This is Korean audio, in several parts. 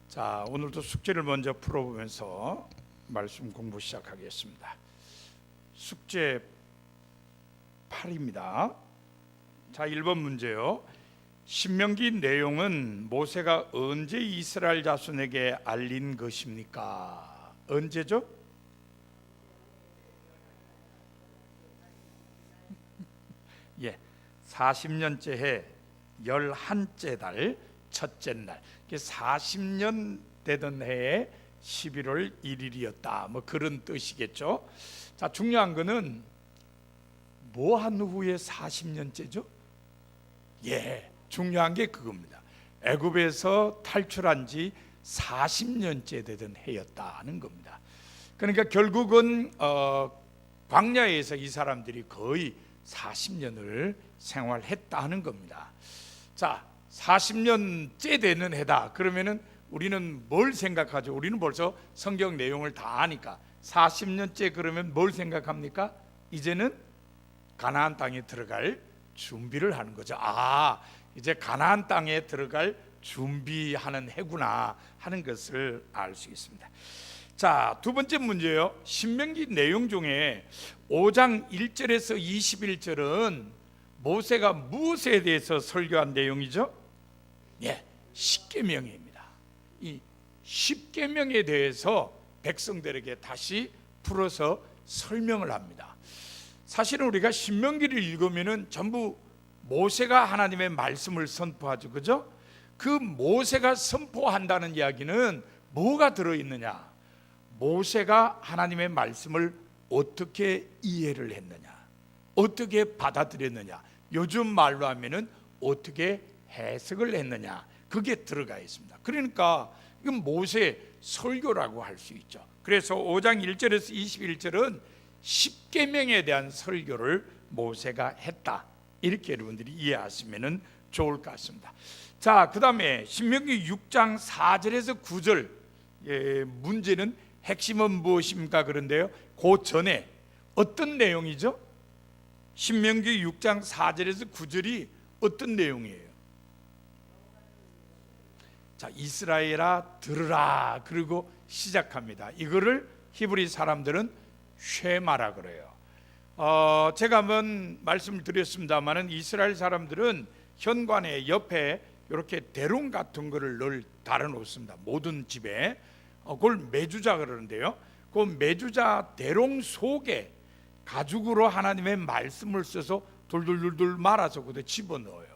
자, 오늘도 숙제를 먼저 풀어보면서 말씀 공부 시작하겠습니다. 숙제 8입니다. 자, 1번 문제요. 신명기 내용은 모세가 언제 이스라엘 자손에게 알린 것입니까? 언제죠? 예, 40년째 해 11째 달 첫째 날, 40년 되던 해에 11월 1일이었다 뭐 그런 뜻이겠죠. 자, 중요한 거는 뭐 한 후에 40년째죠? 예, 중요한 게 그겁니다. 애굽에서 탈출한 지 40년째 되던 해였다는 겁니다. 그러니까 결국은 광야에서 이 사람들이 거의 40년을 생활했다는 겁니다. 자, 40년째 되는 해다. 그러면은 우리는 뭘 생각하죠? 우리는 벌써 성경 내용을 다 아니까 40년째 그러면 뭘 생각합니까? 이제는 가나안 땅에 들어갈 준비를 하는 거죠. 아, 이제 가나안 땅에 들어갈 준비하는 해구나 하는 것을 알 수 있습니다. 자, 두 번째 문제요. 신명기 내용 중에 5장 1절에서 21절은 모세가 무엇에 대해서 설교한 내용이죠? 예, 십계명입니다. 이 십계명에 대해서 백성들에게 다시 풀어서 설명을 합니다. 사실은 우리가 신명기를 읽으면은 전부 모세가 하나님의 말씀을 선포하죠, 그죠? 그 모세가 선포한다는 이야기는 뭐가 들어있느냐? 모세가 하나님의 말씀을 어떻게 이해를 했느냐, 어떻게 받아들였느냐, 요즘 말로 하면은 어떻게 해석을 했느냐, 그게 들어가 있습니다. 그러니까 이건 모세의 설교라고 할 수 있죠. 그래서 5장 1절에서 21절은 십계명에 대한 설교를 모세가 했다, 이렇게 여러분들이 이해하시면 좋을 것 같습니다. 자, 그 다음에 신명기 6장 4절에서 9절 문제는 핵심은 무엇입니까? 그런데요, 그 전에 어떤 내용이죠? 신명기 6장 4절에서 9절이 어떤 내용이에요? 자, 이스라엘아 들으라, 그리고 시작합니다. 이거를 히브리 사람들은 쉐마라 그래요. 제가 한번 말씀을 드렸습니다마는 이스라엘 사람들은 현관에 옆에 이렇게 대롱 같은 거를 늘 달아놓습니다. 모든 집에. 그걸 메주자 그러는데요, 그 메주자 대롱 속에 가죽으로 하나님의 말씀을 써서 돌돌돌돌 말아서 거기다 집어넣어요.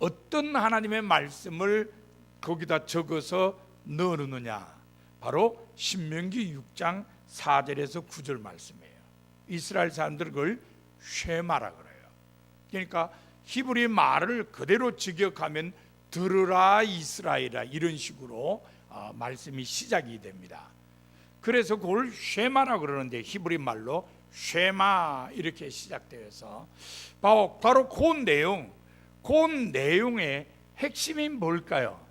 어떤 하나님의 말씀을 거기다 적어서 넣어놓느냐? 바로 신명기 6장 4절에서 9절 말씀이에요. 이스라엘 사람들 그걸 쉐마라 그래요. 그러니까 히브리 말을 그대로 직역하면 들으라 이스라엘아, 이런 식으로 말씀이 시작이 됩니다. 그래서 그걸 쉐마라 그러는데 히브리 말로 쉐마 이렇게 시작되어서 바로 그 내용의 핵심이 뭘까요?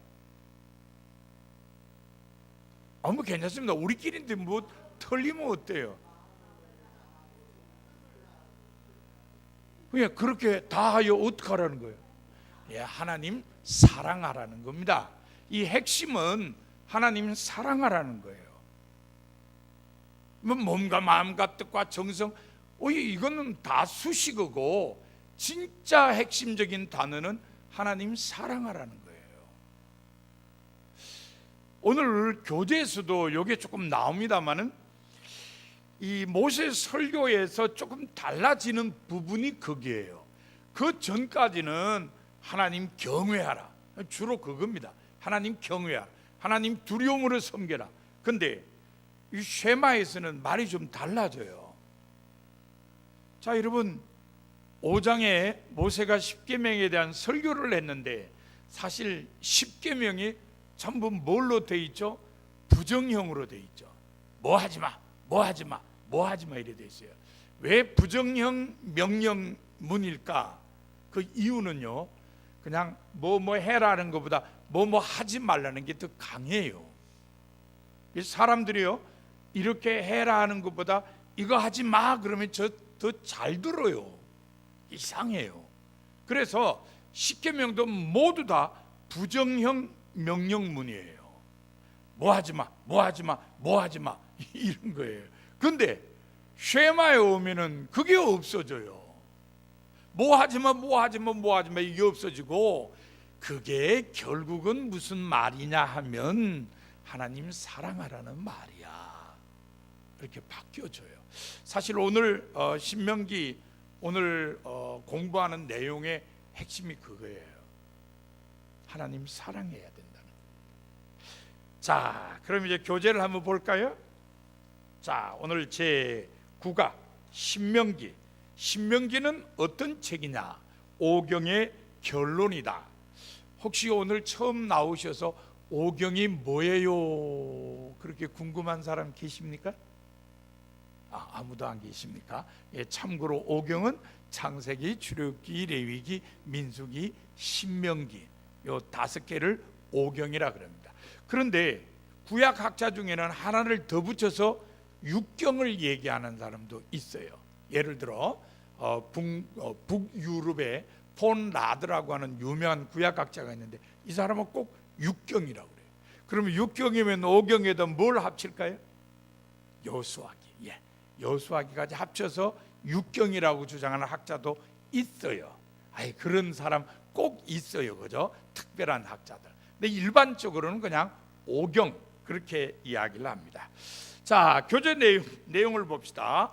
뭐 괜찮습니다. 우리끼리인데 뭐 틀리면 어때요? 그냥 그렇게 다 하여 어떡하라는 거예요? 예, 하나님 사랑하라는 겁니다. 이 핵심은 하나님 사랑하라는 거예요. 몸과 마음과 뜻과 정성, 이거는 다 수식어고 진짜 핵심적인 단어는 하나님 사랑하라는 거예요. 오늘 교재에서도 이게 조금 나옵니다마는 이 모세 설교에서 조금 달라지는 부분이 거기에요. 그 전까지는 하나님 경외하라, 주로 그겁니다. 하나님 경외하라, 하나님 두려움으로 섬겨라. 근데 이 쉐마에서는 말이 좀 달라져요. 자, 여러분, 5장에 모세가 십계명에 대한 설교를 했는데 사실 십계명이 전부 뭘로 돼 있죠? 부정형으로 돼 있죠. 뭐 하지마, 뭐 하지마, 뭐 하지마 이래 돼 있어요. 왜 부정형 명령문일까? 그 이유는요, 그냥 뭐 해라는 것보다 뭐 하지 말라는 게 더 강해요. 사람들이요, 이렇게 해라 하는 것보다 이거 하지 마 그러면 더 잘 들어요. 이상해요. 그래서 십계명도 모두 다 부정형 명령문이에요. 뭐 하지 마, 뭐 하지 마, 뭐 하지 마 이런 거예요. 근데 쉐마에 오면은 그게 없어져요. 뭐 하지 마, 뭐 하지 마, 뭐 하지 마 이게 없어지고, 그게 결국은 무슨 말이냐 하면 하나님 사랑하라는 말이야. 이렇게 바뀌어져요. 사실 오늘 신명기 오늘 공부하는 내용의 핵심이 그거예요. 하나님 사랑해야 된다는 거예요. 자, 그럼 이제 교재를 한번 볼까요? 자, 오늘 제 9가 신명기. 신명기는 어떤 책이냐? 오경의 결론이다. 혹시 오늘 처음 나오셔서 오경이 뭐예요? 그렇게 궁금한 사람 계십니까? 아무도 안 계십니까? 예, 참고로 오경은 창세기, 출애굽기, 레위기, 민수기, 신명기 요 5개를 오경이라 그럽니다. 그런데 구약 학자 중에는 하나를 더 붙여서 육경을 얘기하는 사람도 있어요. 예를 들어 북유럽의 폰 라드라고 하는 유명한 구약학자가 있는데 이 사람은 꼭 육경이라고 그래요. 그러면 육경이면 오경에다 뭘 합칠까요? 여수아기. 예, 여수아기까지 합쳐서 육경이라고 주장하는 학자도 있어요. 그런 사람 꼭 있어요, 그죠? 특별한 학자들. 근데 일반적으로는 그냥 오경 그렇게 이야기를 합니다. 자, 교재 내용을 봅시다.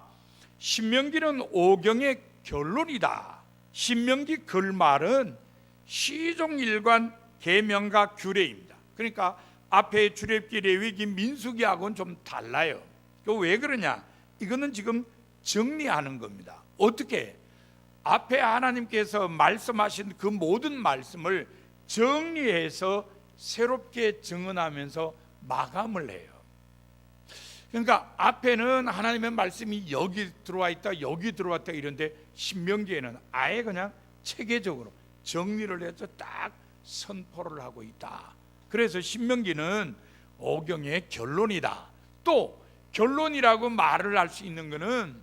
신명기는 오경의 결론이다. 신명기 글말은 시종일관 계명과 규례입니다. 그러니까 앞에 출애굽기, 레위기, 민수기하고는 좀 달라요. 왜 그러냐? 이거는 지금 정리하는 겁니다. 어떻게? 앞에 하나님께서 말씀하신 그 모든 말씀을 정리해서 새롭게 정언하면서 마감을 해요. 그러니까 앞에는 하나님의 말씀이 여기 들어와 있다, 여기 들어왔다 이런데 신명기에는 아예 그냥 체계적으로 정리를 해서 딱 선포를 하고 있다. 그래서 신명기는 오경의 결론이다. 또 결론이라고 말을 할 수 있는 것은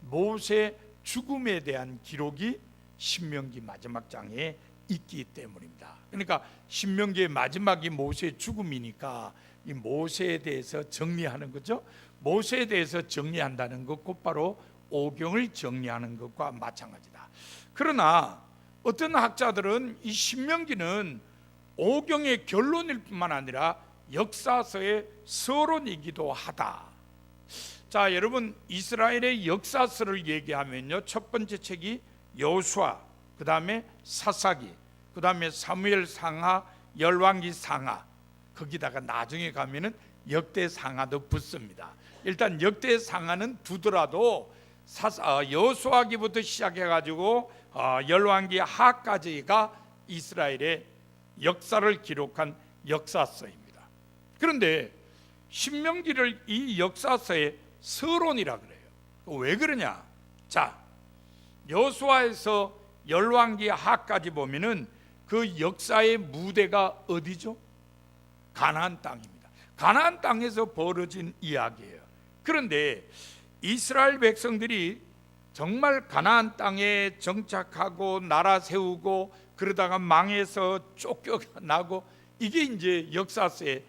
모세 죽음에 대한 기록이 신명기 마지막 장에 있기 때문입니다. 그러니까 신명기의 마지막이 모세의 죽음이니까 이 모세에 대해서 정리하는 거죠. 모세에 대해서 정리한다는 것 곧바로 오경을 정리하는 것과 마찬가지다. 그러나 어떤 학자들은 이 신명기는 오경의 결론일 뿐만 아니라 역사서의 서론이기도 하다. 자, 여러분 이스라엘의 역사서를 얘기하면요, 첫 번째 책이 여호수아, 그 다음에 사사기, 그 다음에 사무엘 상하, 열왕기 상하, 거기다가 나중에 가면은 역대 상하도 붙습니다. 일단 역대 상하는 두더라도 여호수아기부터 시작해가지고 열왕기 하까지가 이스라엘의 역사를 기록한 역사서입니다. 그런데 신명기를 이 역사서의 서론이라 그래요. 왜 그러냐? 자, 여호수아에서 열왕기 하까지 보면은 그 역사의 무대가 어디죠? 가나안 땅입니다. 가나안 땅에서 벌어진 이야기예요. 그런데 이스라엘 백성들이 정말 가나안 땅에 정착하고 나라 세우고 그러다가 망해서 쫓겨나고, 이게 이제 역사서의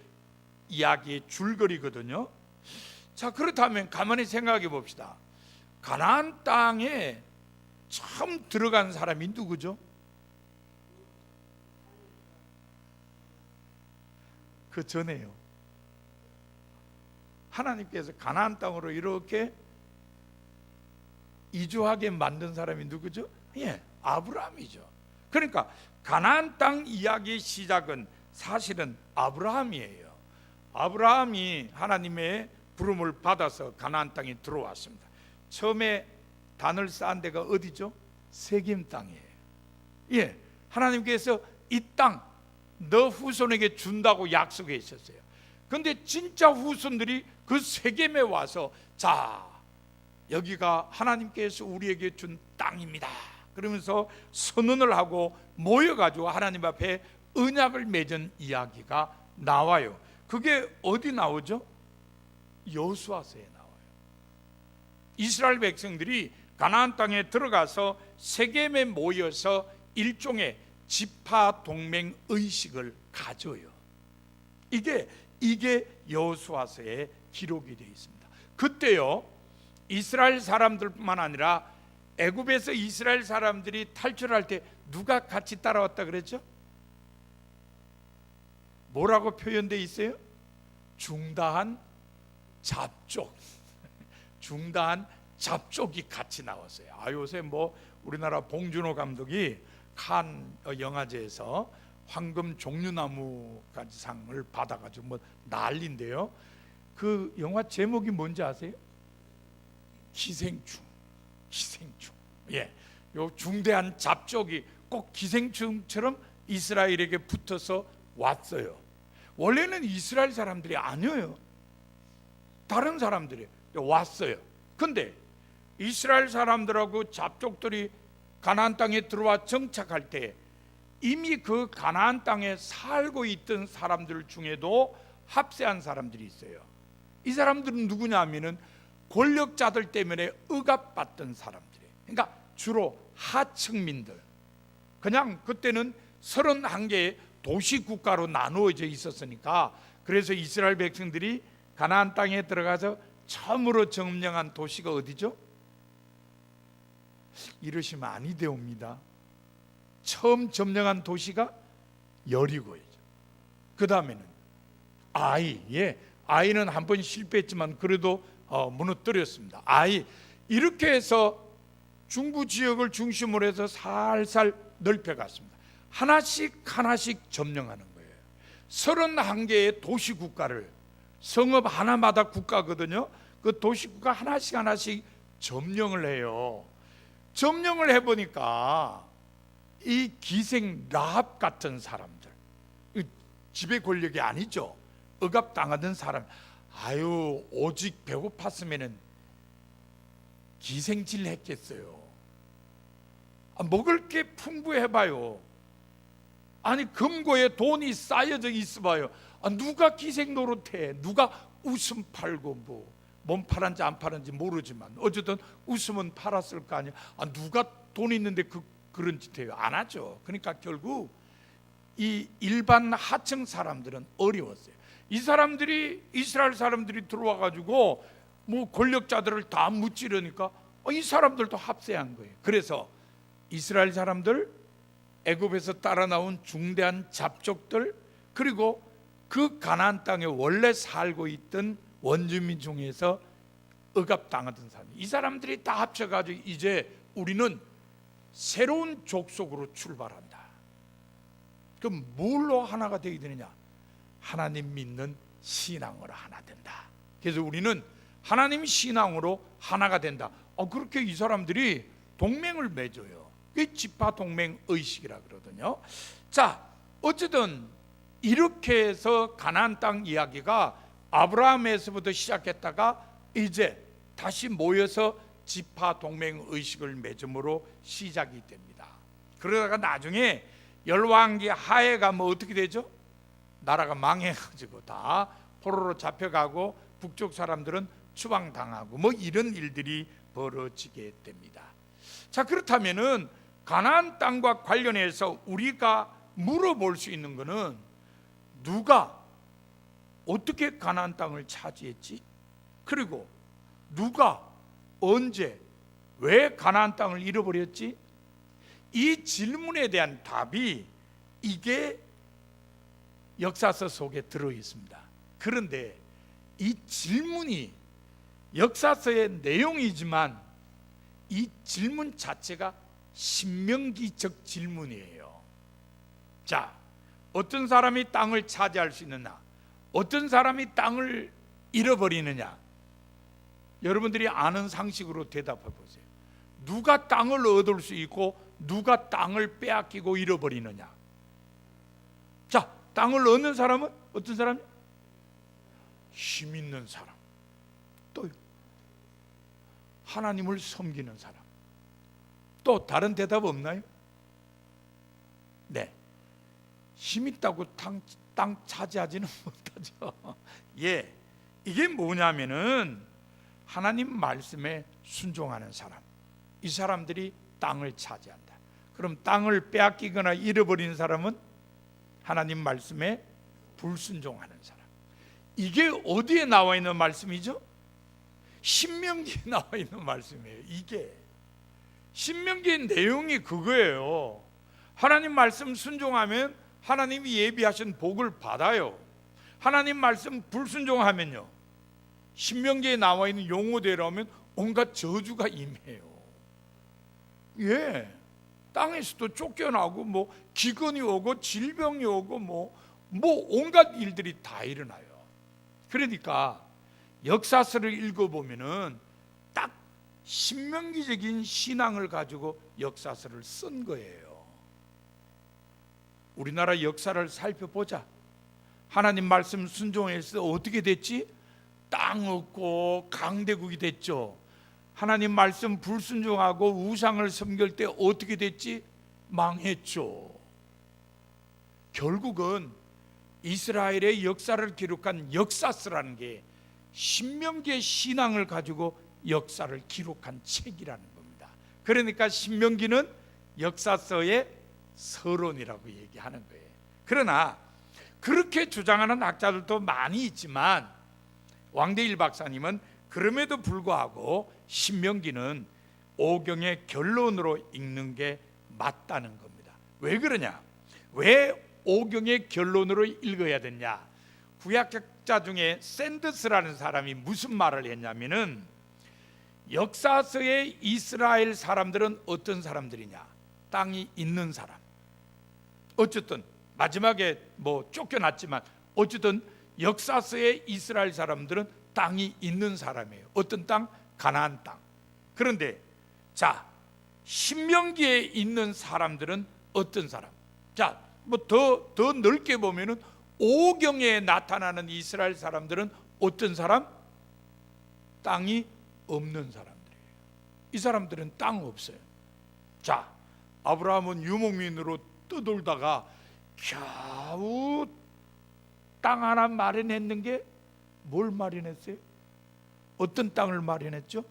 이야기의 줄거리거든요. 자, 그렇다면 가만히 생각해 봅시다. 가나안 땅에 처음 들어간 사람이 누구죠? 그 전에요. 하나님께서 가나안 땅으로 이렇게 이주하게 만든 사람이 누구죠? 예, 아브라함이죠. 그러니까 가나안 땅 이야기의 시작은 사실은 아브라함이에요. 아브라함이 하나님의 부름을 받아서 가나안 땅에 들어왔습니다. 처음에 단을 쌓은 데가 어디죠? 세겜 땅이에요. 예, 하나님께서 이 땅 너 후손에게 준다고 약속해 있었어요. 그런데 진짜 후손들이 그 세겜에 와서 자, 여기가 하나님께서 우리에게 준 땅입니다 그러면서 선언을 하고 모여가지고 하나님 앞에 언약을 맺은 이야기가 나와요. 그게 어디 나오죠? 여호수아서에 나와요. 이스라엘 백성들이 가나안 땅에 들어가서 세겜에 모여서 일종의 지파 동맹 의식을 가져요. 이게 이게 여호수아서에 기록이 되어 있습니다. 그때요, 이스라엘 사람들뿐만 아니라 애굽에서 이스라엘 사람들이 탈출할 때 누가 같이 따라왔다 그랬죠? 뭐라고 표현되어 있어요? 중다한 잡족. 중다한 잡족이 같이 나왔어요. 요새 뭐 우리나라 봉준호 감독이 칸 영화제에서 황금 종류나무까지 상을 받아가지고 뭐 난리인데요. 그 영화 제목이 뭔지 아세요? 기생충. 기생충. 예, 요 중대한 잡족이 꼭 기생충처럼 이스라엘에게 붙어서 왔어요. 원래는 이스라엘 사람들이 아니에요. 다른 사람들이 왔어요. 근데 이스라엘 사람들하고 잡족들이 가나안 땅에 들어와 정착할 때 이미 그 가나안 땅에 살고 있던 사람들 중에도 합세한 사람들이 있어요. 이 사람들은 누구냐 하면은 권력자들 때문에 억압받던 사람들이에요. 그러니까 주로 하층민들. 그냥 그때는 31개의 도시 국가로 나누어져 있었으니까, 그래서 이스라엘 백성들이 가나안 땅에 들어가서 처음으로 점령한 도시가 어디죠? 이러시면 아니 되옵니다. 처음 점령한 도시가 여리고이죠. 그 다음에는 아이. 아이는 한 번 실패했지만 그래도 무너뜨렸습니다. 아이. 이렇게 해서 중부 지역을 중심으로 해서 살살 넓혀갔습니다. 하나씩 하나씩 점령하는 거예요. 31개의 도시 국가를, 성읍 하나마다 국가거든요. 그 도시 국가 하나씩 하나씩 점령을 해요. 점령을 해보니까 이 기생 라합 같은 사람들, 지배 권력이 아니죠. 억압당하던 사람, 오직 배고팠으면 기생질 했겠어요. 먹을 게 풍부해봐요. 아니 금고에 돈이 쌓여져 있어봐요. 누가 기생 노릇해? 누가 웃음 팔고 몸 팔았는지 안 팔았는지 모르지만 어쨌든 웃음은 팔았을 거 아니야. 누가 돈 있는데 그런 짓 해요? 안 하죠. 그러니까 결국 이 일반 하층 사람들은 어려웠어요. 이 사람들이, 이스라엘 사람들이 들어와 가지고 뭐 권력자들을 다 무찌르니까 이 사람들도 합세한 거예요. 그래서 이스라엘 사람들, 애굽에서 따라 나온 중대한 잡족들, 그리고 그 가나안 땅에 원래 살고 있던 원주민 중에서 억압당하던 사람, 이 사람들이 다 합쳐가지고 이제 우리는 새로운 족속으로 출발한다. 그럼 뭘로 하나가 되게 되느냐? 하나님 믿는 신앙으로 하나 된다. 그래서 우리는 하나님 신앙으로 하나가 된다. 그렇게 이 사람들이 동맹을 맺어요. 그게 지파 동맹 의식이라 그러거든요. 자, 어쨌든 이렇게 해서 가나안 땅 이야기가 아브라함에서부터 시작했다가 이제 다시 모여서 지파 동맹 의식을 맺음으로 시작이 됩니다. 그러다가 나중에 열왕기 하해가 뭐 어떻게 되죠? 나라가 망해가지고 다 포로로 잡혀가고 북쪽 사람들은 추방당하고 뭐 이런 일들이 벌어지게 됩니다. 자, 그렇다면은 가나안 땅과 관련해서 우리가 물어볼 수 있는 것은 누가 어떻게 가나안 땅을 차지했지? 그리고 누가 언제 왜 가나안 땅을 잃어버렸지? 이 질문에 대한 답이 이게 역사서 속에 들어 있습니다. 그런데 이 질문이 역사서의 내용이지만 이 질문 자체가 신명기적 질문이에요. 자, 어떤 사람이 땅을 차지할 수 있느냐? 어떤 사람이 땅을 잃어버리느냐? 여러분들이 아는 상식으로 대답해 보세요. 누가 땅을 얻을 수 있고 누가 땅을 빼앗기고 잃어버리느냐? 자, 땅을 얻는 사람은 어떤 사람? 힘 있는 사람. 또요, 하나님을 섬기는 사람. 또 다른 대답 없나요? 네, 힘 있다고 땅 차지하지는 못하죠. 예, 이게 뭐냐면은 하나님 말씀에 순종하는 사람, 이 사람들이 땅을 차지한다. 그럼 땅을 빼앗기거나 잃어버리는 사람은 하나님 말씀에 불순종하는 사람. 이게 어디에 나와 있는 말씀이죠? 신명기에 나와 있는 말씀이에요. 이게 신명기의 내용이 그거예요. 하나님 말씀 순종하면 하나님이 예비하신 복을 받아요. 하나님 말씀 불순종하면요, 신명기에 나와 있는 용어대로 하면 온갖 저주가 임해요. 예, 땅에서도 쫓겨나고 뭐 기근이 오고 질병이 오고 뭐 온갖 일들이 다 일어나요. 그러니까 역사서를 읽어보면은 딱 신명기적인 신앙을 가지고 역사서를 쓴 거예요. 우리나라 역사를 살펴보자. 하나님 말씀 순종해서 어떻게 됐지? 땅 얻고 강대국이 됐죠. 하나님 말씀 불순종하고 우상을 섬길 때 어떻게 됐지? 망했죠. 결국은 이스라엘의 역사를 기록한 역사서라는 게 신명기의 신앙을 가지고 역사를 기록한 책이라는 겁니다. 그러니까 신명기는 역사서의 서론이라고 얘기하는 거예요. 그러나 그렇게 주장하는 학자들도 많이 있지만 왕대일 박사님은 그럼에도 불구하고 신명기는 오경의 결론으로 읽는 게 맞다는 겁니다. 왜 그러냐? 왜 오경의 결론으로 읽어야 되냐? 구약학자 중에 샌더스라는 사람이 무슨 말을 했냐면은, 역사서의 이스라엘 사람들은 어떤 사람들이냐? 땅이 있는 사람. 어쨌든 마지막에 뭐 쫓겨났지만 어쨌든 역사서의 이스라엘 사람들은 땅이 있는 사람이에요. 어떤 땅? 가나안 땅. 그런데 자, 신명기에 있는 사람들은 어떤 사람? 자, 뭐 더 넓게 보면은 오경에 나타나는 이스라엘 사람들은 어떤 사람? 땅이 없는 사람들이에요. 이 사람들은 땅 없어요. 자, 아브라함은 유목민으로 떠돌다가 겨우 땅 하나 마련했는 게 뭘 마련했어요? 어떤 땅을 마련했죠?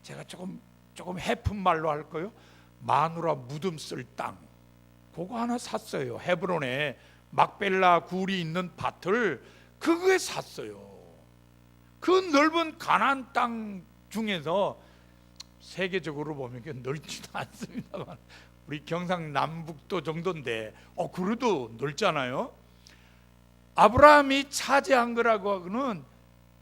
제가 조금 해픈 말로 할 거요. 마누라 무덤 쓸 땅, 그거 하나 샀어요. 헤브론에 막벨라 굴이 있는 밭을 그거에 샀어요. 그 넓은 가나안 땅 중에서 세계적으로 보면 넓지도 않습니다만 우리 경상남북도 정도인데 그래도 넓잖아요. 아브라함이 차지한 거라고 하고는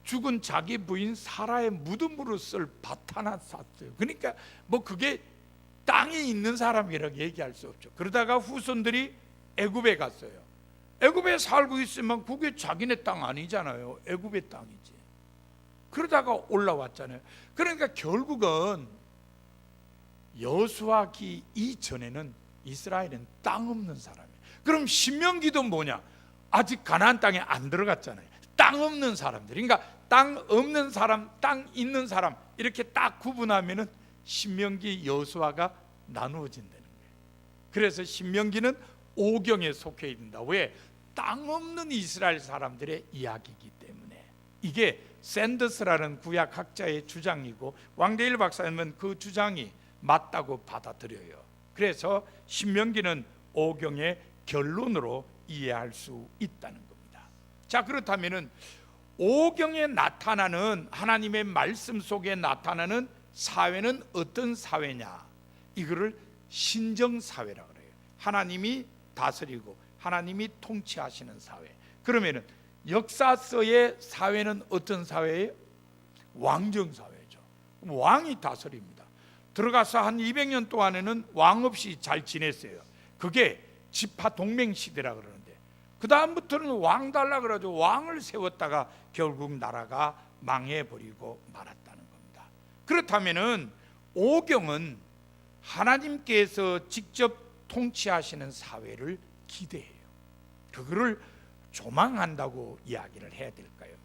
죽은 자기 부인 사라의 무덤으로 쓸 밭 하나 샀어요. 그러니까 뭐 그게 땅이 있는 사람이라고 얘기할 수 없죠. 그러다가 후손들이 애굽에 갔어요. 애굽에 살고 있으면 그게 자기네 땅 아니잖아요. 애굽의 땅이지. 그러다가 올라왔잖아요. 그러니까 결국은 여호수아기 이전에는 이스라엘은 땅 없는 사람이에요. 그럼 신명기도 뭐냐? 아직 가나안 땅에 안 들어갔잖아요. 땅 없는 사람들. 그러니까 땅 없는 사람, 땅 있는 사람 이렇게 딱 구분하면은 신명기 여호수아가 나누어진다는 거예요. 그래서 신명기는 오경에 속해 있다. 왜? 땅 없는 이스라엘 사람들의 이야기이기 때문에. 이게 샌더스라는 구약학자의 주장이고 왕대일 박사님은 그 주장이 맞다고 받아들여요. 그래서 신명기는 오경의 결론으로 이해할 수 있다는 겁니다. 자, 그렇다면은 오경에 나타나는 하나님의 말씀 속에 나타나는 사회는 어떤 사회냐? 이거를 신정사회라고 그래요. 하나님이 다스리고 하나님이 통치하시는 사회. 그러면은 역사서의 사회는 어떤 사회예요? 왕정사회죠. 왕이 다스립니다. 들어가서 한 200년 동안에는 왕 없이 잘 지냈어요. 그게 지파 동맹 시대라 그러는데 그 다음부터는 왕 달라 그러죠. 왕을 세웠다가 결국 나라가 망해버리고 말았다는 겁니다. 그렇다면은 오경은 하나님께서 직접 통치하시는 사회를 기대해요. 그거를 조망한다고 이야기를 해야 될까요?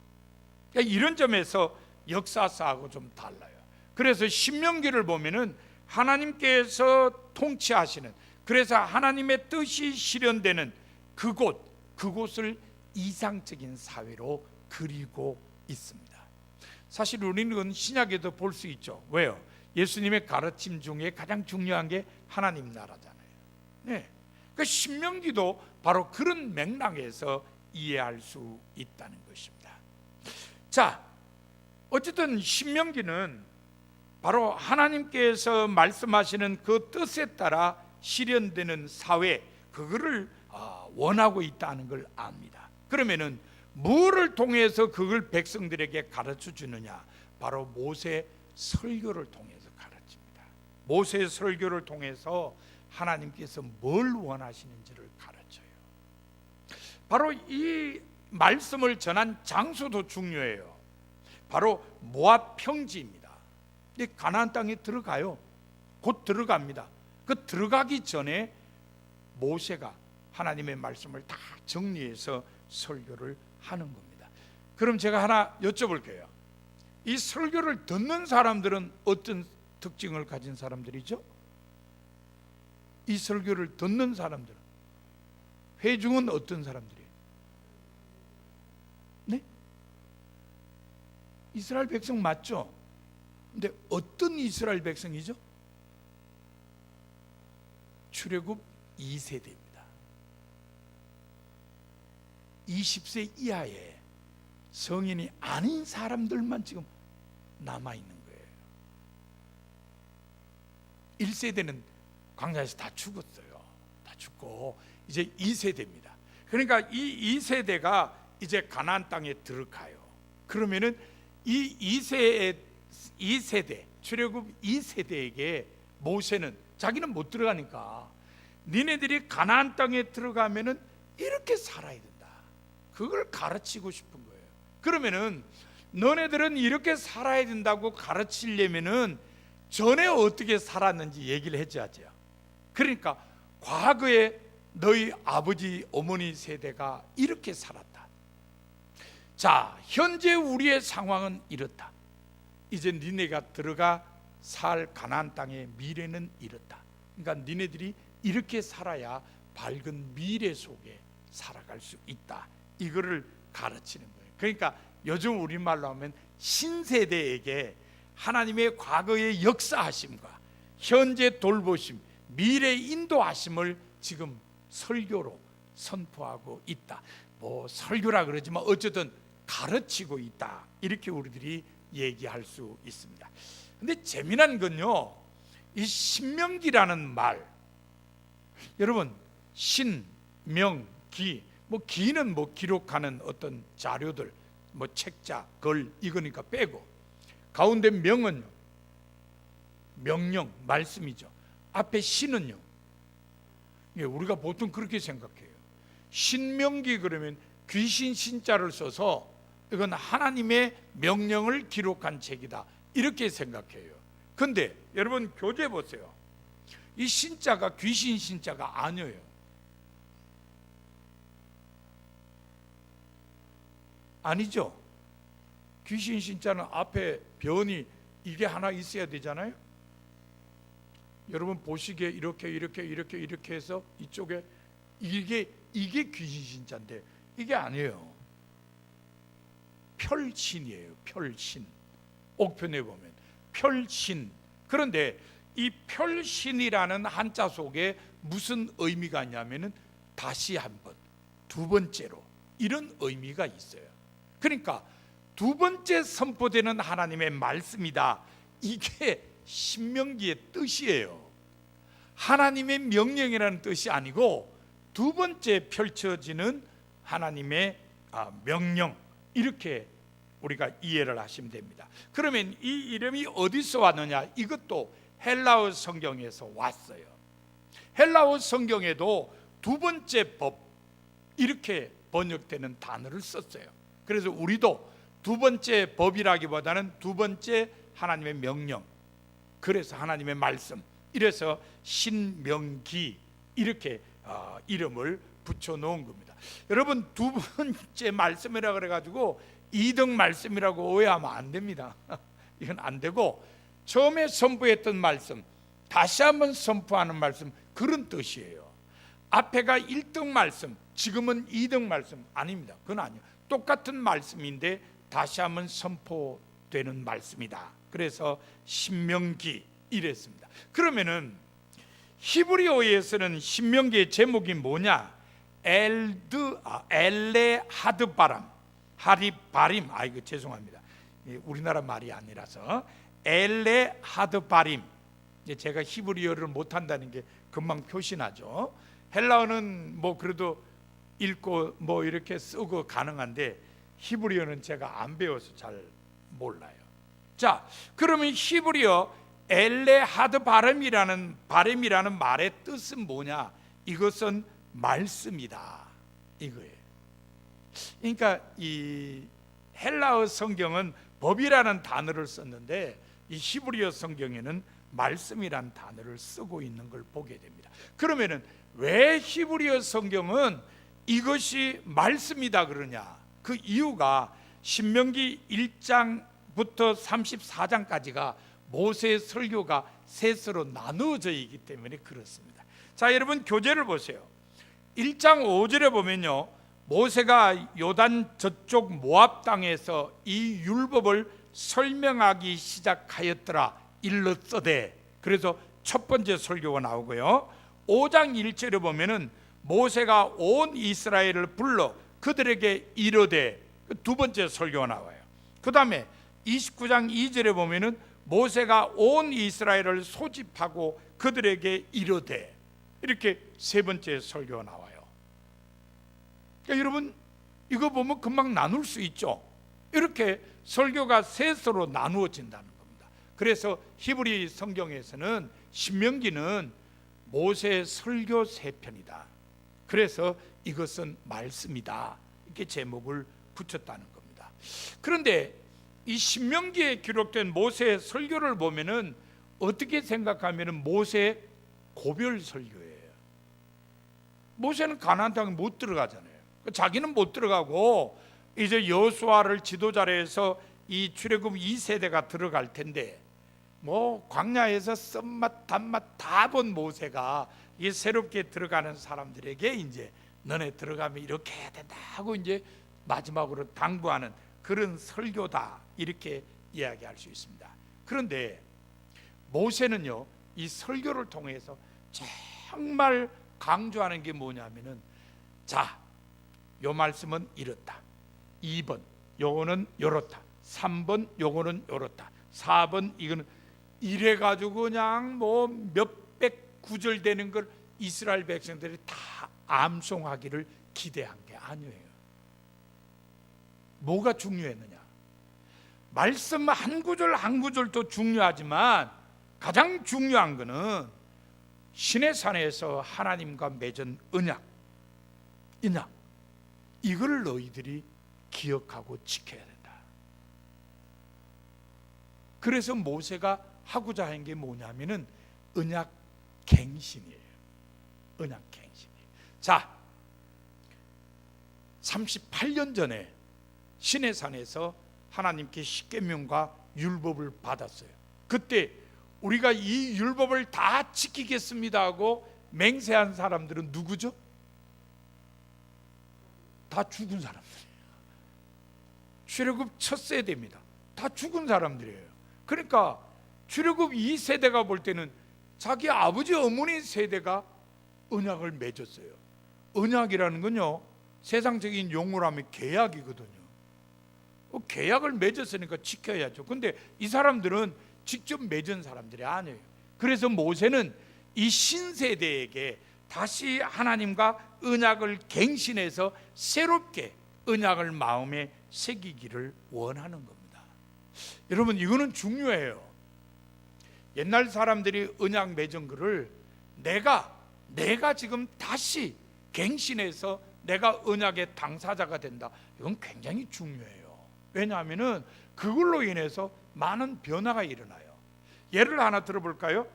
그러니까 이런 점에서 역사사하고 좀 달라요. 그래서 신명기를 보면은 하나님께서 통치하시는, 그래서 하나님의 뜻이 실현되는 그곳을 이상적인 사회로 그리고 있습니다. 사실 우리는 신약에도 볼 수 있죠. 왜요? 예수님의 가르침 중에 가장 중요한 게 하나님 나라잖아요. 네. 그 신명기도 바로 그런 맥락에서 이해할 수 있다는 것입니다. 자, 어쨌든 신명기는 바로 하나님께서 말씀하시는 그 뜻에 따라 실현되는 사회, 그거를 원하고 있다는 걸 압니다. 그러면은 무엇을 통해서 그걸 백성들에게 가르쳐 주느냐? 바로 모세 설교를 통해서 가르칩니다. 모세 설교를 통해서 하나님께서 뭘 원하시는지를 가르쳐요. 바로 이 말씀을 전한 장소도 중요해요. 바로 모압 평지입니다. 가나안 땅에 들어가요. 곧 들어갑니다. 그 들어가기 전에 모세가 하나님의 말씀을 다 정리해서 설교를 하는 겁니다. 그럼 제가 하나 여쭤볼게요. 이 설교를 듣는 사람들은 어떤 특징을 가진 사람들이죠? 이 설교를 듣는 사람들은, 회중은 어떤 사람들이에요? 네? 이스라엘 백성 맞죠? 근데 어떤 이스라엘 백성이죠? 출애굽 2세대입니다. 20세 이하의 성인이 아닌 사람들만 지금 남아있는 거예요. 1세대는 광야에서 다 죽었어요. 다 죽고 이제 2세대입니다. 그러니까 이 2세대가 이제 가나안 땅에 들어가요. 그러면은 이 2세대 출애굽 2세대에게 모세는 자기는 못 들어가니까 니네들이 가나안 땅에 들어가면은 이렇게 살아야 된다. 그걸 가르치고 싶은 거예요. 그러면은 너네들은 이렇게 살아야 된다고 가르치려면은 전에 어떻게 살았는지 얘기를 해줘야죠. 그러니까 과거에 너희 아버지 어머니 세대가 이렇게 살았다. 자, 현재 우리의 상황은 이렇다. 이제 니네가 들어가 살 가나안 땅의 미래는 이렇다. 그러니까 니네들이 이렇게 살아야 밝은 미래 속에 살아갈 수 있다. 이거를 가르치는 거예요. 그러니까 요즘 우리말로 하면 신세대에게 하나님의 과거의 역사하심과 현재 돌보심, 미래 인도하심을 지금 설교로 선포하고 있다. 뭐 설교라 그러지만 어쨌든 가르치고 있다. 이렇게 우리들이 얘기할 수 있습니다. 근데 재미난 건요, 이 신명기라는 말, 여러분 신, 명, 기, 뭐 기는 뭐 기록하는 어떤 자료들, 뭐 책자, 걸 이거니까 빼고, 가운데 명은요 명령, 말씀이죠. 앞에 신은요, 우리가 보통 그렇게 생각해요. 신명기 그러면 귀신 신자를 써서 이건 하나님의 명령을 기록한 책이다, 이렇게 생각해요. 근데 여러분 교재 보세요. 이 신자가 귀신 신자가 아니에요. 아니죠. 귀신 신자는 앞에 변이 이게 하나 있어야 되잖아요. 여러분 보시기에 이렇게 해서 이쪽에 이게 귀신 신자인데 이게 아니에요. 별신이에요. 별신. 옥편에 보면 별신. 그런데 이 별신이라는 한자 속에 무슨 의미가 있냐면은 다시 한번, 두 번째로, 이런 의미가 있어요. 그러니까 두 번째 선포되는 하나님의 말씀이다. 이게 신명기의 뜻이에요. 하나님의 명령이라는 뜻이 아니고 두 번째 펼쳐지는 하나님의 명령, 이렇게 우리가 이해를 하시면 됩니다. 그러면 이 이름이 어디서 왔느냐? 이것도 헬라어 성경에서 왔어요. 헬라어 성경에도 두 번째 법, 이렇게 번역되는 단어를 썼어요. 그래서 우리도 두 번째 법이라기보다는 두 번째 하나님의 명령, 그래서 하나님의 말씀, 이래서 신명기 이렇게 이름을 붙여놓은 겁니다. 여러분 두 번째 말씀이라 그래가지고 2등 말씀이라고 오해하면 안 됩니다. 이건 안 되고 처음에 선포했던 말씀, 다시 한번 선포하는 말씀, 그런 뜻이에요. 앞에가 1등 말씀, 지금은 2등 말씀 아닙니다. 그건 아니에요. 똑같은 말씀인데 다시 한번 선포되는 말씀이다. 그래서 신명기 이랬습니다. 그러면은 히브리어에서는 신명기의 제목이 뭐냐? 엘레 하드바람, 하리바림. 이거 죄송합니다. 우리나라 말이 아니라서 엘레 하드바림. 제가 히브리어를 못한다는 게 금방 표시나죠. 헬라어는 뭐 그래도 읽고 뭐 이렇게 쓰고 가능한데 히브리어는 제가 안 배워서 잘 몰라요. 자, 그러면 히브리어 엘레 하드 바람이라는 말의 뜻은 뭐냐? 이것은 말씀이다, 이거예요. 그러니까 이 헬라어 성경은 법이라는 단어를 썼는데 이 히브리어 성경에는 말씀이라는 단어를 쓰고 있는 걸 보게 됩니다. 그러면은 왜 히브리어 성경은 이것이 말씀이다 그러냐? 그 이유가 신명기 1장부터 34장까지가 모세의 설교가 셋으로 나누어져 있기 때문에 그렇습니다. 자, 여러분 교재를 보세요. 1장 5절에 보면요, 모세가 요단 저쪽 모압 땅에서 이 율법을 설명하기 시작하였더라 일렀어대. 그래서 첫 번째 설교가 나오고요, 5장 1절에 보면은 모세가 온 이스라엘을 불러 그들에게 이르되, 두 번째 설교가 나와요. 그 다음에 29장 2절에 보면은 모세가 온 이스라엘을 소집하고 그들에게 이르되, 이렇게 세 번째 설교가 나와요. 그러니까 여러분 이거 보면 금방 나눌 수 있죠. 이렇게 설교가 셋으로 나누어진다는 겁니다. 그래서 히브리 성경에서는 신명기는 모세의 설교 세 편이다. 그래서 이것은 말씀이다, 이렇게 제목을 붙였다는 겁니다. 그런데 이 신명기에 기록된 모세의 설교를 보면은 어떻게 생각하면은 모세의 고별 설교예요. 모세는 가나안 땅에 못 들어가잖아요. 자기는 못 들어가고 이제 여호수아를 지도자로 해서 이 출애굽 2세대가 들어갈 텐데, 뭐 광야에서 쓴맛 단맛 다 본 모세가 이 새롭게 들어가는 사람들에게 이제 너네 들어가면 이렇게 해야 된다 하고 이제 마지막으로 당부하는 그런 설교다, 이렇게 이야기할 수 있습니다. 그런데 모세는요, 이 설교를 통해서 정말 강조하는 게 뭐냐면은, 자, 요 말씀은 이렇다, 2번 요거는 요렇다, 3번 요거는 요렇다, 4번 이거는 이래 가지고 그냥 뭐 몇백 구절 되는 걸 이스라엘 백성들이 다 암송하기를 기대한 게 아니에요. 뭐가 중요했느냐? 말씀 한 구절 한 구절도 중요하지만 가장 중요한 것은 신의 산에서 하나님과 맺은 언약, 이걸 너희들이 기억하고 지켜야 된다. 그래서 모세가 하고자 하는 게 뭐냐면은 언약 갱신이에요. 언약 갱신이에요. 자, 38년 전에 신의 산에서 하나님께 십계명과 율법을 받았어요. 그때 우리가 이 율법을 다 지키겠습니다 하고 맹세한 사람들은 누구죠? 다 죽은 사람들이에요. 출애굽 첫 세대입니다. 다 죽은 사람들이에요. 그러니까 출애굽 2세대가 볼 때는 자기 아버지 어머니 세대가 언약을 맺었어요. 언약이라는 건요, 세상적인 용어로 하면 계약이거든요. 계약을 맺었으니까 지켜야죠. 근데 이 사람들은 직접 맺은 사람들이 아니에요. 그래서 모세는 이 신세대에게 다시 하나님과 언약을 갱신해서 새롭게 언약을 마음에 새기기를 원하는 겁니다. 여러분, 이거는 중요해요. 옛날 사람들이 언약 맺은 거를 내가 지금 다시 갱신해서 내가 언약의 당사자가 된다, 이건 굉장히 중요해요. 왜냐하면 그걸로 인해서 많은 변화가 일어나요. 예를 하나 들어볼까요?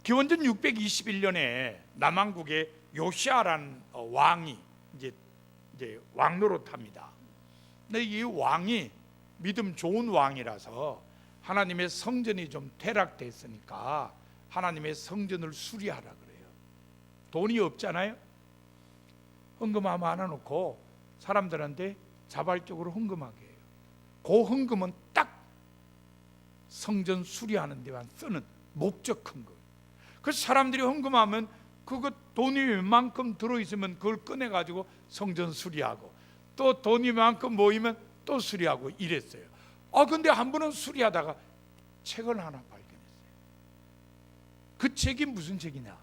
기원전 621년에 남왕국의 요시아라는 왕이 이제 왕 노릇합니다. 근데 이 왕이 믿음 좋은 왕이라서 하나님의 성전이 좀 퇴락됐으니까 하나님의 성전을 수리하라 그래요. 돈이 없잖아요. 헌금 하나 놓고 사람들한테 자발적으로 헌금하게 해요. 그 헌금은 딱 성전 수리하는 데만 쓰는 목적 헌금. 그 사람들이 헌금하면 그거 돈이 웬만큼 들어있으면 그걸 꺼내가지고 성전 수리하고, 또 돈이 만큼 모이면 또 수리하고 이랬어요. 근데 한 번은 수리하다가 책을 하나 발견했어요. 그 책이 무슨 책이냐?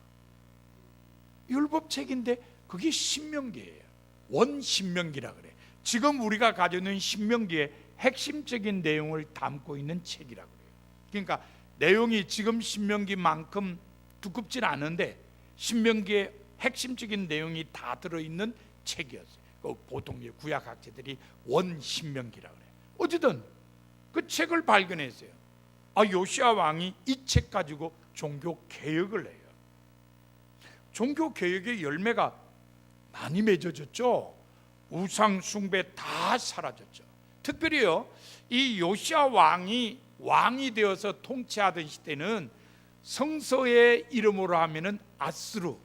율법책인데 그게 신명기예요. 원신명기라 그래. 지금 우리가 가지고 있는 신명기의 핵심적인 내용을 담고 있는 책이라 그래요. 그러니까 내용이 지금 신명기만큼 두껍진 않은데 신명기의 핵심적인 내용이 다 들어있는 책이었어요. 보통 구약학자들이 원신명기라 그래요. 어쨌든 그 책을 발견했어요. 요시야 왕이 이 책 가지고 종교 개혁을 해요. 종교 개혁의 열매가 많이 맺어졌죠. 우상 숭배 다 사라졌죠. 특별히요, 이 요시야 왕이 되어서 통치하던 시대는 성서의 이름으로 하면은 아수르,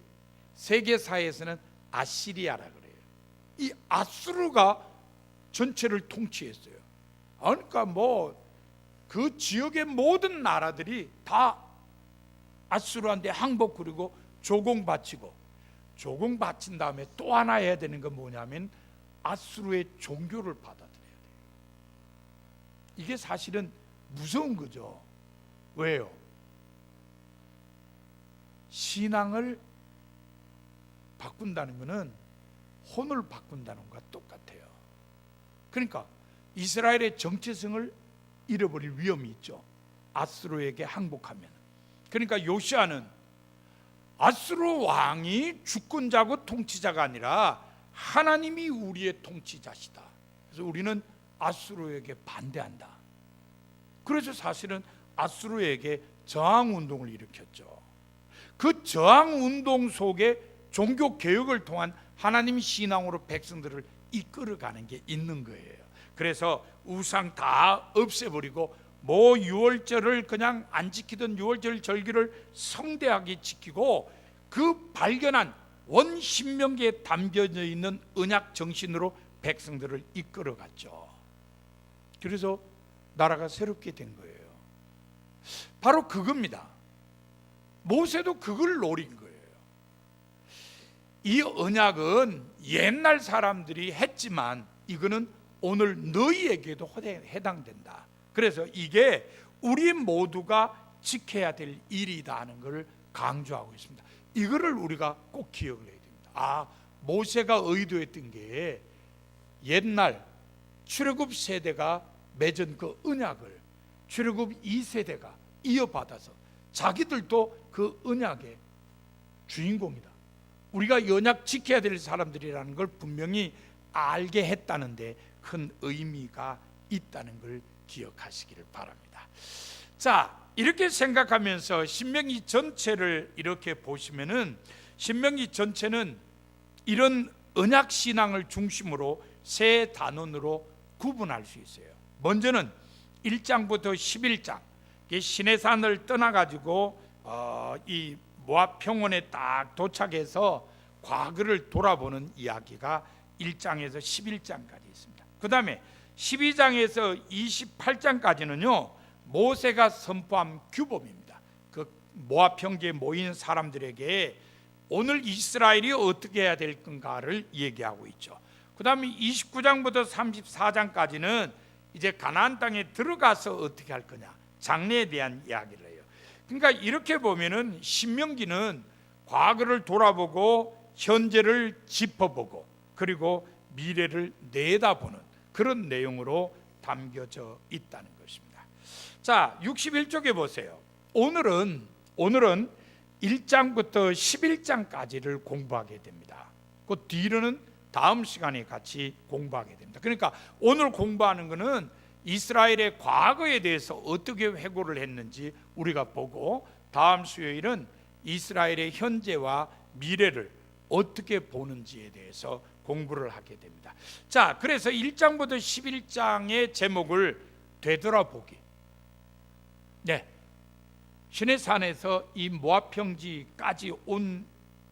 세계사에서는 아시리아라 그래요. 이 아수르가 전체를 통치했어요. 그러니까 그 지역의 모든 나라들이 다 아수르한테 항복 그리고 조공 바치고, 조공 바친 다음에 또 하나 해야 되는 건 뭐냐면 아수르의 종교를 받아들여야 돼요. 이게 사실은 무서운 거죠. 왜요? 신앙을 바꾼다는 것은 혼을 바꾼다는 것과 똑같아요. 그러니까 이스라엘의 정체성을 잃어버릴 위험이 있죠. 아수르에게 항복하면. 그러니까 요시아는 아수르 왕이 주권자고 통치자가 아니라 하나님이 우리의 통치자시다. 그래서 우리는 아수르에게 반대한다. 그래서 사실은 아수르에게 저항운동을 일으켰죠. 그 저항운동 속에 종교개혁을 통한 하나님 신앙으로 백성들을 이끌어가는 게 있는 거예요. 그래서 우상 다 없애버리고 유월절을 그냥 안 지키던 유월절 절기를 성대하게 지키고, 그 발견한 원신명기에 담겨져 있는 언약 정신으로 백성들을 이끌어갔죠. 그래서 나라가 새롭게 된 거예요. 바로 그겁니다. 모세도 그걸 노린 거예요. 이 언약은 옛날 사람들이 했지만 이거는 오늘 너희에게도 해당된다. 그래서 이게 우리 모두가 지켜야 될 일이다 하는 것을 강조하고 있습니다. 이거를 우리가 꼭 기억을 해야 됩니다. 모세가 의도했던 게 옛날 출애굽 세대가 맺은 그 언약을 출애굽 2세대가 이어받아서 자기들도 그 언약의 주인공이다, 우리가 언약 지켜야 될 사람들이라는 걸 분명히 알게 했다는데 큰 의미가 있다는 걸 기억하시기를 바랍니다. 자, 이렇게 생각하면서 신명기 전체를 이렇게 보시면은 신명기 전체는 이런 언약 신앙을 중심으로 세 단원으로 구분할 수 있어요. 먼저는 1장부터 11장, 시내산을 떠나가지고 이 모압 평원에 딱 도착해서 과거를 돌아보는 이야기가 1장에서 11장까지 있습니다. 그 다음에 12장에서 28장까지는요 모세가 선포한 규범입니다. 그 모압 평지에 모인 사람들에게 오늘 이스라엘이 어떻게 해야 될 건가를 얘기하고 있죠. 그 다음에 29장부터 34장까지는 이제 가나안 땅에 들어가서 어떻게 할 거냐, 장래에 대한 이야기를 해요. 그러니까 이렇게 보면은 신명기는 과거를 돌아보고 현재를 짚어보고 그리고 미래를 내다보는 그런 내용으로 담겨져 있다는 것입니다. 자, 61쪽에 보세요. 오늘은 1장부터 11장까지를 공부하게 됩니다. 그 뒤로는 다음 시간에 같이 공부하게 됩니다. 그러니까 오늘 공부하는 것은 이스라엘의 과거에 대해서 어떻게 회고를 했는지 우리가 보고, 다음 수요일은 이스라엘의 현재와 미래를 어떻게 보는지에 대해서 공부를 하게 됩니다. 자, 그래서 1장부터 11장의 제목을 되돌아보기. 네, 시내산에서 이 모압 평지까지 온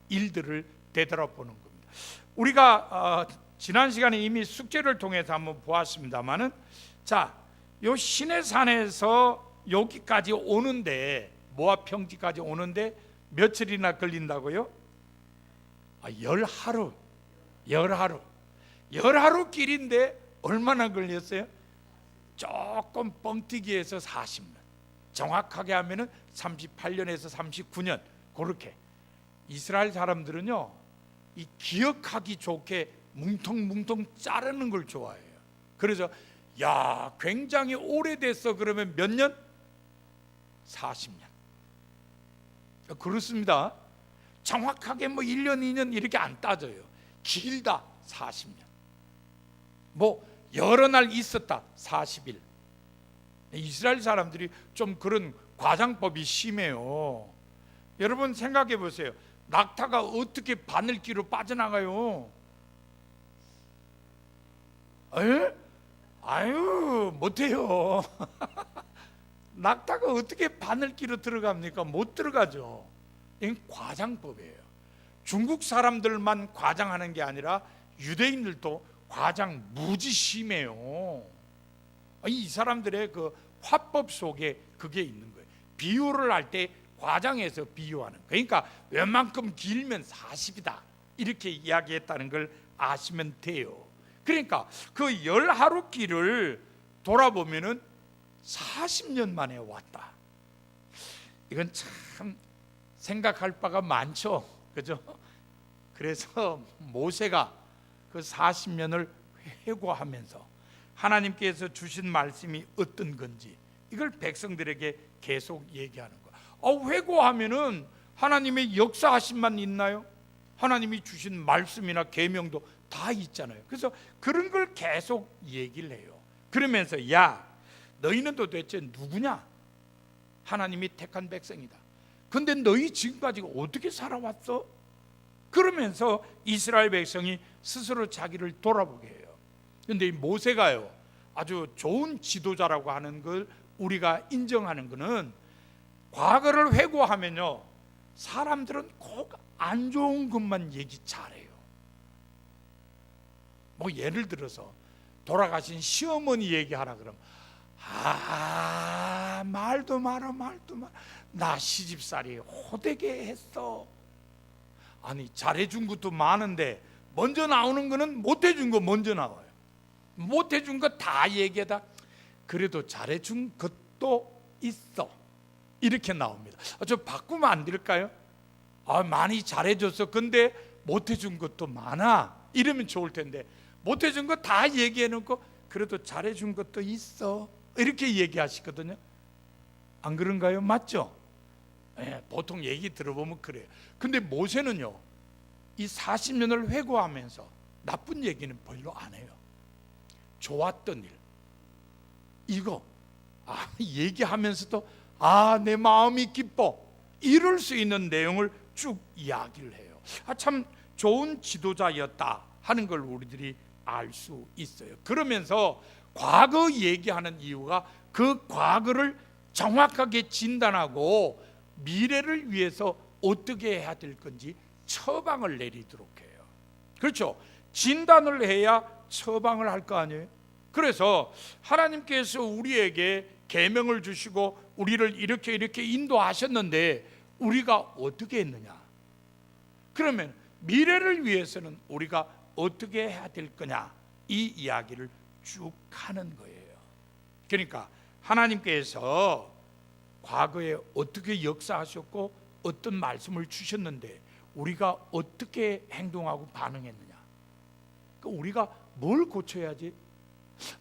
일들을 되돌아보는 겁니다. 우리가 지난 시간에 이미 숙제를 통해서 한번 보았습니다만은, 자, 요 시내산에서 여기까지 오는데, 모압 평지까지 오는데 며칠이나 걸린다고요? 열하루. 열하루 길인데 얼마나 걸렸어요? 조금 뻥튀기해서 40년, 정확하게 하면은 38년에서 39년. 그렇게 이스라엘 사람들은요, 이 기억하기 좋게 뭉텅뭉텅 자르는 걸 좋아해요. 그래서 야, 굉장히 오래됐어. 그러면 몇 년? 40년. 그렇습니다. 정확하게 뭐 1년, 2년 이렇게 안 따져요. 길다 40년. 뭐 여러 날 있었다 40일. 이스라엘 사람들이 좀 그런 과장법이 심해요. 여러분 생각해 보세요. 낙타가 어떻게 바늘기로 빠져나가요? 에? 아유, 못해요. 낙타가 어떻게 바늘기로 들어갑니까? 못 들어가죠. 이건 과장법이에요. 중국 사람들만 과장하는 게 아니라 유대인들도 과장 무지 심해요. 이 사람들의 그 화법 속에 그게 있는 거예요. 비유를 할 때 과장해서 비유하는. 그러니까 웬만큼 길면 40이다 이렇게 이야기했다는 걸 아시면 돼요. 그러니까 그 열하루 길을 돌아보면은 40년 만에 왔다. 이건 참 생각할 바가 많죠, 그죠? 그래서 모세가 그 40년을 회고하면서 하나님께서 주신 말씀이 어떤 건지 이걸 백성들에게 계속 얘기하는 거야. 회고하면은 하나님의 역사하심만 있나요? 하나님이 주신 말씀이나 계명도 다 있잖아요. 그래서 그런 걸 계속 얘기를 해요. 그러면서 야, 너희는 도대체 누구냐? 하나님이 택한 백성이다. 근데 너희 지금까지 어떻게 살아왔어? 그러면서 이스라엘 백성이 스스로 자기를 돌아보게 해요. 근데 이 모세가요, 아주 좋은 지도자라고 하는 걸 우리가 인정하는 것은, 과거를 회고하면요, 사람들은 꼭 안 좋은 것만 얘기 잘해요. 뭐 예를 들어서 돌아가신 시어머니 얘기하라 그러면 말도 마라. 나 시집살이 호되게 했어. 아니, 잘해준 것도 많은데 먼저 나오는 거는 못해준 거 먼저 나와요. 못해준 거 다 얘기하다 그래도 잘해준 것도 있어 이렇게 나옵니다. 저 바꾸면 안 될까요? 많이 잘해줬어. 근데 못해준 것도 많아 이러면 좋을 텐데, 못해준 거 다 얘기해놓고 그래도 잘해준 것도 있어 이렇게 얘기하시거든요. 안 그런가요? 맞죠? 보통 얘기 들어보면 그래요. 근데 모세는요, 이 40년을 회고하면서 나쁜 얘기는 별로 안 해요. 좋았던 일 이거 얘기하면서도 내 마음이 기뻐 이럴 수 있는 내용을 쭉 이야기를 해요. 참 좋은 지도자였다 하는 걸 우리들이 알 수 있어요. 그러면서 과거 얘기하는 이유가 그 과거를 정확하게 진단하고 미래를 위해서 어떻게 해야 될 건지 처방을 내리도록 해요. 그렇죠? 진단을 해야 처방을 할 거 아니에요. 그래서 하나님께서 우리에게 계명을 주시고 우리를 이렇게 인도하셨는데 우리가 어떻게 했느냐? 그러면 미래를 위해서는 우리가 어떻게 해야 될 거냐? 이 이야기를 쭉 하는 거예요. 그러니까 하나님께서 과거에 어떻게 역사하셨고 어떤 말씀을 주셨는데 우리가 어떻게 행동하고 반응했느냐? 우리가 뭘 고쳐야지?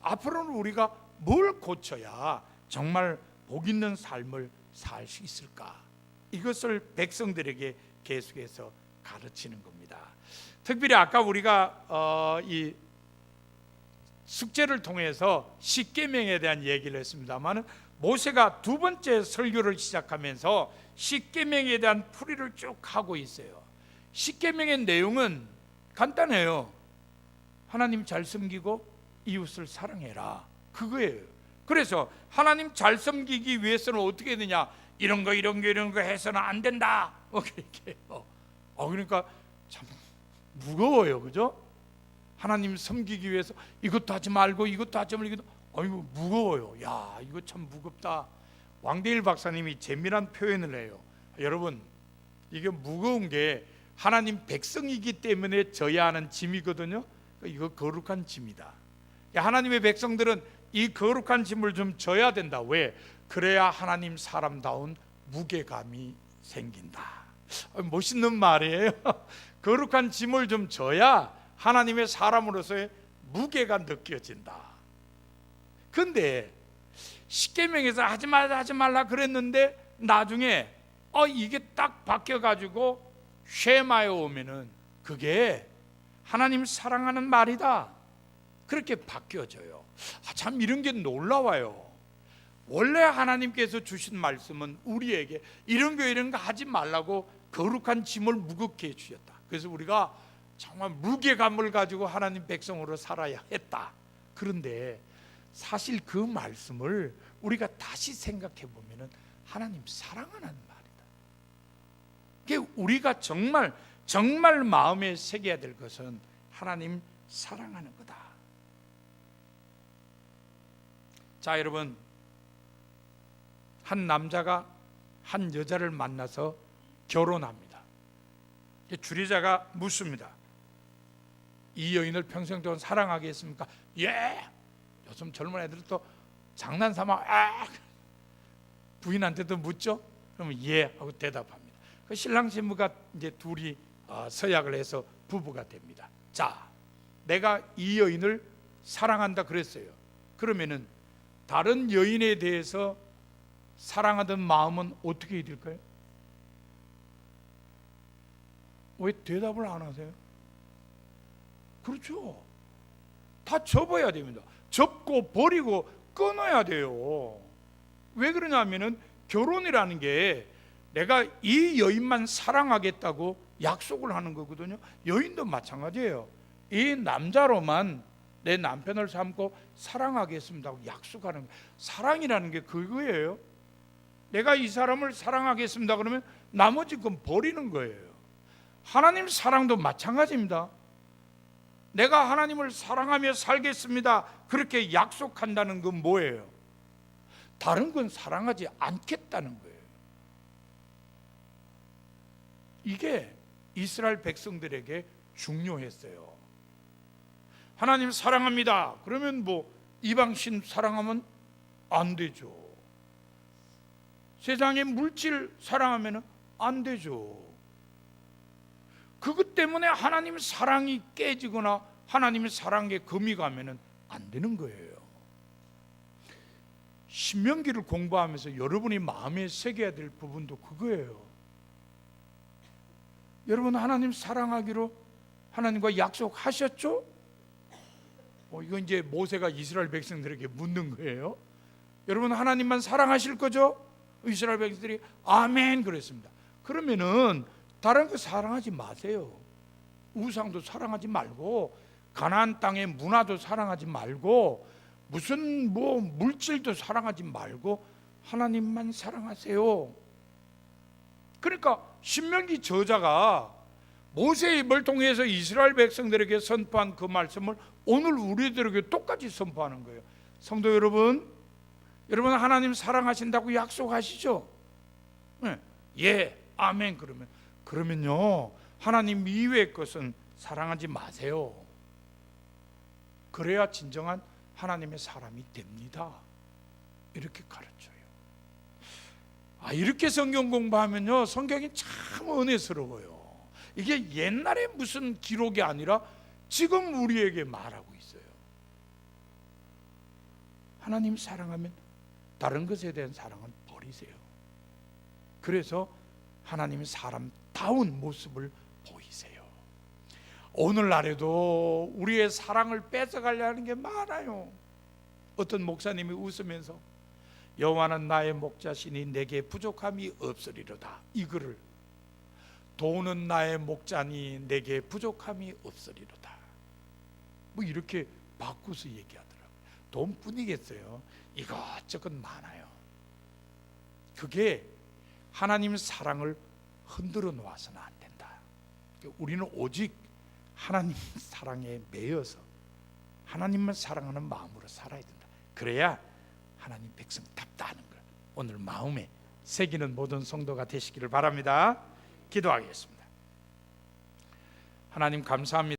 앞으로는 우리가 뭘 고쳐야 정말 복 있는 삶을 살 수 있을까? 이것을 백성들에게 계속해서 가르치는 겁니다. 특별히 아까 우리가 이 숙제를 통해서 십계명에 대한 얘기를 했습니다만, 모세가 두 번째 설교를 시작하면서 십계명에 대한 풀이를 쭉 하고 있어요. 십계명의 내용은 간단해요. 하나님 잘 섬기고 이웃을 사랑해라, 그거예요. 그래서 하나님 잘 섬기기 위해서는 어떻게 되냐? 이런 거 해서는 안 된다. 그렇게 해요. 그러니까 참 무거워요, 그죠? 하나님 섬기기 위해서 이것도 하지 말고 이것도 하지 말고 이거 무거워요. 야, 이거 참 무겁다. 왕대일 박사님이 재미난 표현을 해요. 여러분, 이게 무거운 게 하나님 백성이기 때문에 져야 하는 짐이거든요. 이거 거룩한 짐이다. 하나님의 백성들은 이 거룩한 짐을 좀 져야 된다. 왜? 그래야 하나님 사람다운 무게감이 생긴다. 멋있는 말이에요. 거룩한 짐을 좀 져야 하나님의 사람으로서의 무게가 느껴진다. 근데 십계명에서 하지 말라 그랬는데 나중에 이게 딱 바뀌어가지고 쉐마에 오면은 그게 하나님 사랑하는 말이다, 그렇게 바뀌어져요. 참 이런 게 놀라워요. 원래 하나님께서 주신 말씀은 우리에게 이런 거 하지 말라고 거룩한 짐을 무겁게 해주셨다. 그래서 우리가 정말 무게감을 가지고 하나님 백성으로 살아야 했다. 그런데 사실 그 말씀을 우리가 다시 생각해 보면은 하나님 사랑하는 말이다. 그게 우리가 정말 마음에 새겨야 될 것은 하나님 사랑하는 거다. 자, 여러분, 한 남자가 한 여자를 만나서 결혼합니다. 주례자가 묻습니다. 이 여인을 평생 동안 사랑하겠습니까? 예. 요즘 젊은 애들은 또 장난삼아 부인한테도 묻죠. 그러면 예 하고 대답합니다. 그 신랑 신부가 이제 둘이 서약을 해서 부부가 됩니다. 자, 내가 이 여인을 사랑한다 그랬어요. 그러면은 다른 여인에 대해서 사랑하던 마음은 어떻게 될까요? 왜 대답을 안 하세요? 그렇죠. 다 접어야 됩니다. 접고 버리고 끊어야 돼요. 왜 그러냐면은 결혼이라는 게 내가 이 여인만 사랑하겠다고 약속을 하는 거거든요. 여인도 마찬가지예요. 이 남자로만 내 남편을 삼고 사랑하겠습니다 하고 약속하는 거예요. 사랑이라는 게 그거예요. 내가 이 사람을 사랑하겠습니다 그러면 나머지 건 버리는 거예요. 하나님 사랑도 마찬가지입니다. 내가 하나님을 사랑하며 살겠습니다 그렇게 약속한다는 건 뭐예요? 다른 건 사랑하지 않겠다는 거예요. 이게 이스라엘 백성들에게 중요했어요. 하나님 사랑합니다 그러면 이방신 사랑하면 안 되죠. 세상의 물질 사랑하면 안 되죠. 그것 때문에 하나님 사랑이 깨지거나 하나님의 사랑에 금이 가면 안 되는 거예요. 신명기를 공부하면서 여러분이 마음에 새겨야 될 부분도 그거예요. 여러분, 하나님 사랑하기로 하나님과 약속하셨죠? 이거 이제 모세가 이스라엘 백성들에게 묻는 거예요. 여러분, 하나님만 사랑하실 거죠? 이스라엘 백성들이 아멘 그랬습니다. 그러면은 다른 거 사랑하지 마세요. 우상도 사랑하지 말고 가나안 땅의 문화도 사랑하지 말고 무슨 물질도 사랑하지 말고 하나님만 사랑하세요. 그러니까 신명기 저자가 모세의 입을 통해서 이스라엘 백성들에게 선포한 그 말씀을 오늘 우리들에게 똑같이 선포하는 거예요. 성도 여러분, 여러분 하나님 사랑하신다고 약속하시죠? 예, 아멘. 그러면요 하나님 이외의 것은 사랑하지 마세요. 그래야 진정한 하나님의 사람이 됩니다. 이렇게 가르쳐요. 이렇게 성경 공부하면요 성경이 참 은혜스러워요. 이게 옛날에 무슨 기록이 아니라 지금 우리에게 말하고 있어요. 하나님 사랑하면 다른 것에 대한 사랑은 버리세요. 그래서 하나님의 사람다운 모습을 보이세요. 오늘날에도 우리의 사랑을 뺏어가려 하는 게 많아요. 어떤 목사님이 웃으면서 여호와는 나의 목자시니 내게 부족함이 없으리로다, 이 글을 돈은 나의 목자니 내게 부족함이 없으리로다 이렇게 바꾸서 얘기하더라고요. 돈뿐이겠어요? 이것저것 많아요. 그게 하나님 사랑을 흔들어 놓아서는 안 된다. 우리는 오직 하나님 사랑에 매여서 하나님만 사랑하는 마음으로 살아야 된다. 그래야 하나님 백성답다 하는 걸 오늘 마음에 새기는 모든 성도가 되시기를 바랍니다. 기도하겠습니다. 하나님 감사합니다.